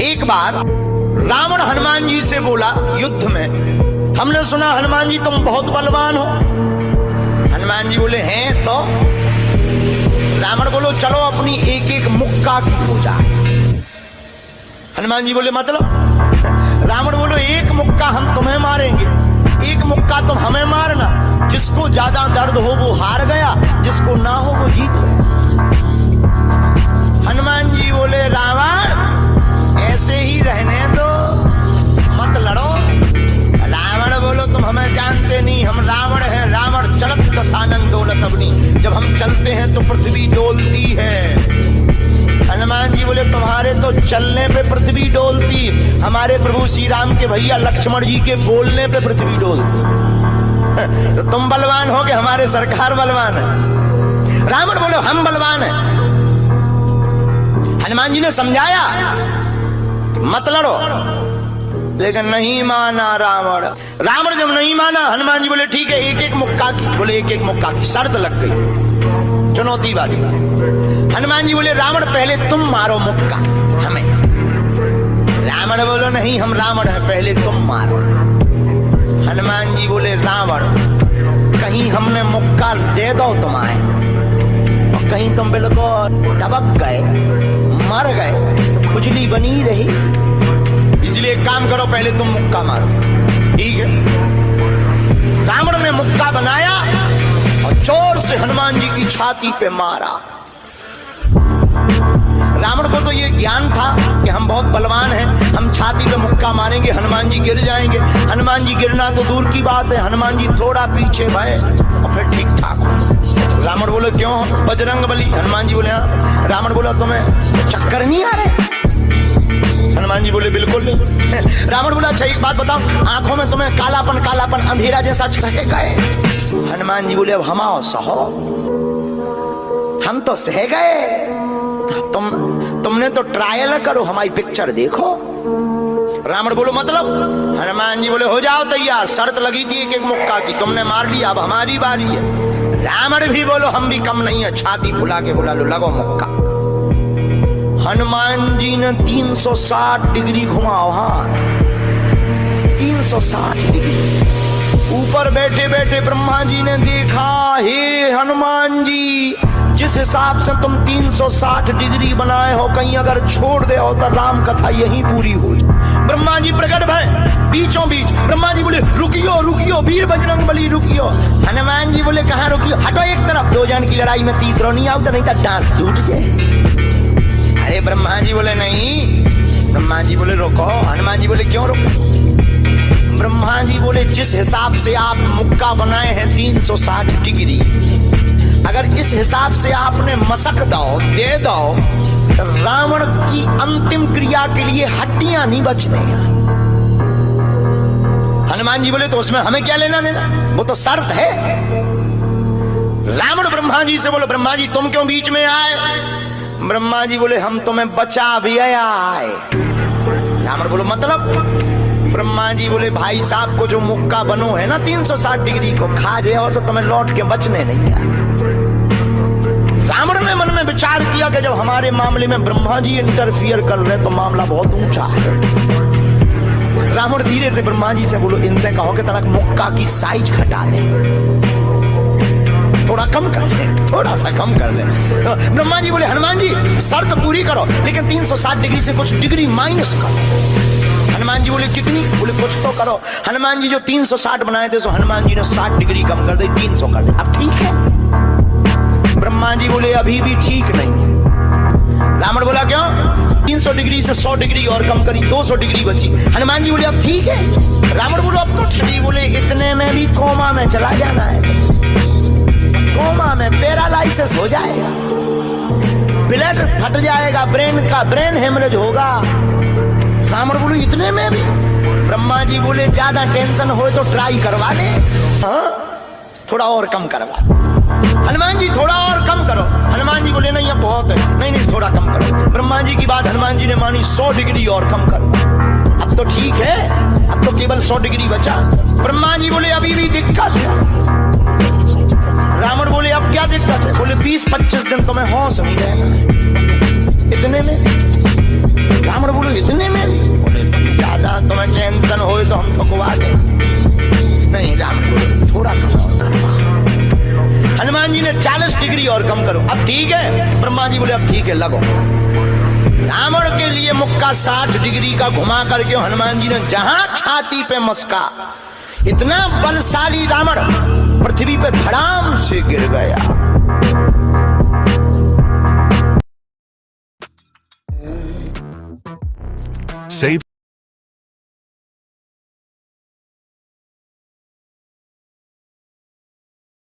एक बार रावण हनुमान जी से बोला युद्ध में, हमने सुना हनुमान जी तुम बहुत बलवान हो। हनुमान जी बोले हैं तो। रावण बोलो चलो अपनी एक एक मुक्का की पूजा। हनुमान जी बोले मतलब? रावण बोलो एक मुक्का हम तुम्हें मारेंगे, एक मुक्का तुम हमें मारना। जिसको ज्यादा दर्द हो वो हार गया, जिसको ना हो वो जीत गया। हनुमान जी बोले रावण ऐसे ही रहने दो, मत लड़ो। रावण बोलो तुम हमें जानते नहीं, हम रावण हैं। रावण चलत दशानन डोलत अग्नि, जब हम चलते हैं तो पृथ्वी डोलती है। हनुमान जी बोले तुम्हारे तो चलने पे पृथ्वी डोलती, हमारे प्रभु श्री राम के भैया लक्ष्मण जी के बोलने पे पृथ्वी डोलती। तो तुम बलवान हो कि हमारे सरकार बलवान है? रावण बोले हम बलवान हैं। हनुमान जी ने समझाया मत लड़ो, लेकिन नहीं माना रावण। रावण जब नहीं माना, हनुमान जी बोले ठीक है एक एक मुक्का की। बोले एक एक मुक्का की शर्त लग गई, चुनौती वाली। हनुमान जी बोले रावण पहले तुम मारो मुक्का हमें। रावण बोलो नहीं हम रावण है, पहले तुम मारो। हनुमान जी बोले रावण कहीं हमने मुक्का दे दो तुम्हारे और कहीं तुम बिल्कुल टबक गए मर गए तो खुजली बनी रही, इसलिए एक काम करो पहले तुम मुक्का मारो। ठीक है। रावण ने मुक्का बनाया और जोर से हनुमान जी की छाती पे मारा। रावण को तो ये ज्ञान था कि हम बहुत बलवान हैं, हम छाती पे मुक्का मारेंगे हनुमान जी गिर जाएंगे। हनुमान जी गिरना तो दूर की बात है, हनुमान जी थोड़ा पीछे भय और फिर ठीक ठाक हो। रावण बोले क्यों बजरंग बली? हनुमान जी बोले हाँ। रावण बोला तुम्हें चक्कर नहीं आ रहे? हनुमान जी बोले बिल्कुल नहीं। रावण बोला अच्छा एक बात बताओ, आंखों में तुम्हें कालापन कालापन अंधेरा जैसा छके गए? हनुमान जी बोले अब हम आओ सहो, हम तो सह गए, तुमने तो ट्रायल करो, हमारी पिक्चर देखो। रावण बोलो मतलब? हनुमान जी बोले हो जाओ तैयार, शर्त लगी थी एक एक मुक्का की, तुमने मार लिया, अब हमारी बारी है। रावण भी बोलो हम भी कम नहीं है, छाती फुला के बोला लो लगो मुक्का। हनुमान जी ने 360 डिग्री घुमाओ हाथ, 360 डिग्री। ऊपर बैठे बैठे ब्रह्मा जी ने देखा, हे हनुमान जी जिस हिसाब से तुम 360 डिग्री बनाए हो, कहीं अगर छोड़ दे हो तो राम कथा यहीं पूरी हो। ब्रह्मा जी प्रकट भय बीचों बीच। ब्रह्मा जी बोले रुकियो रुकियो वीर बजरंग बली रुकियो। हनुमान जी बोले कहाँ रुकियो? हटो एक तरफ, दो जन की लड़ाई में तीसरा नहीं आओ तो नहीं तो डांट टूट जाए। अरे ब्रह्मा जी बोले नहीं। ब्रह्मा जी बोले रुको। हनुमान जी बोले क्यों रुको? ब्रह्मा जी बोले जिस हिसाब से आप मुक्का बनाए हैं 360 डिग्री, अगर इस हिसाब से आपने मसक दो दे दो तो रावण की अंतिम क्रिया के लिए हड्डियां नहीं बचने। हनुमान जी बोले तो उसमें हमें क्या लेना देना, वो तो शर्त है। रावण ब्रह्मा जी से बोले ब्रह्मा जी तुम क्यों बीच में आए? ब्रह्मा जी बोले हम तुम्हें बचा भी आए। रावण बोलो मतलब? ब्रह्मा जी बोले भाई साहब को जो मुक्का बनो है ना 360 डिग्री को खा जाओ तो तुम्हें लौट के बचने नहीं आए। रावण ने मन में विचार किया कि जब हमारे मामले में ब्रह्मा जी इंटरफियर कर रहे तो मामला बहुत ऊंचा है। रावण धीरे से ब्रह्मा जी से बोलो इनसे कहो कि तरह मुक्का की साइज घटा दे, थोड़ा कम कर दे, थोड़ा सा कम कर दे। तो ब्रह्मा जी बोले हनुमान जी शर्त पूरी करो लेकिन 360 डिग्री से कुछ डिग्री माइनस करो। हनुमान जी बोले कितनी? बोले कुछ तो करो। हनुमान जी जो 360 बनाए थे सो हनुमान जी ने 60 डिग्री कम कर दे, 300 कर दे। अब ठीक है? ब्रह्मा जी बोले अभी भी ठीक नहीं। रावण बोला क्यों? 300 डिग्री से 100 डिग्री और कम करी, 200 डिग्री बची। हनुमान जी बोले अब ठीक है? रावण बोलो अब तो ठीक। बोले इतने में भी कोमा में चला जाना है, कोमा में पैरालाइसिस हो जाएगा, ब्लड फट जाएगा, ब्रेन हेमरेज होगा। रावण बोलो इतने में भी? ब्रह्मा जी बोले ज्यादा टेंशन हो तो ट्राई करवा दे, हाँ थोड़ा और कम करवा। हनुमान जी थोड़ा और कम करो। हनुमान जी बोले नहीं अब बहुत है, नहीं नहीं थोड़ा कम करो। ब्रह्मा जी की बात हनुमान जी ने मानी, 100 डिग्री और कम करो। अब तो ठीक है, अब तो केवल 100 डिग्री बचा। ब्रह्मा जी बोले अभी भी दिक्कत है। रावण बोले अब क्या दिक्कत है? बोले 20-25 दिन तुम्हें होश नहीं रहना। इतने में? रावण बोले इतने में? हनुमान जी ने 40 डिग्री और कम करो, अब ठीक है। ब्रह्मा जी बोले अब ठीक है लगो। रावण के लिए मुक्का 60 डिग्री का घुमा करके हनुमान जी ने जहां छाती पे मस्का, इतना बलशाली रावण पृथ्वी पे धड़ाम से गिर गया।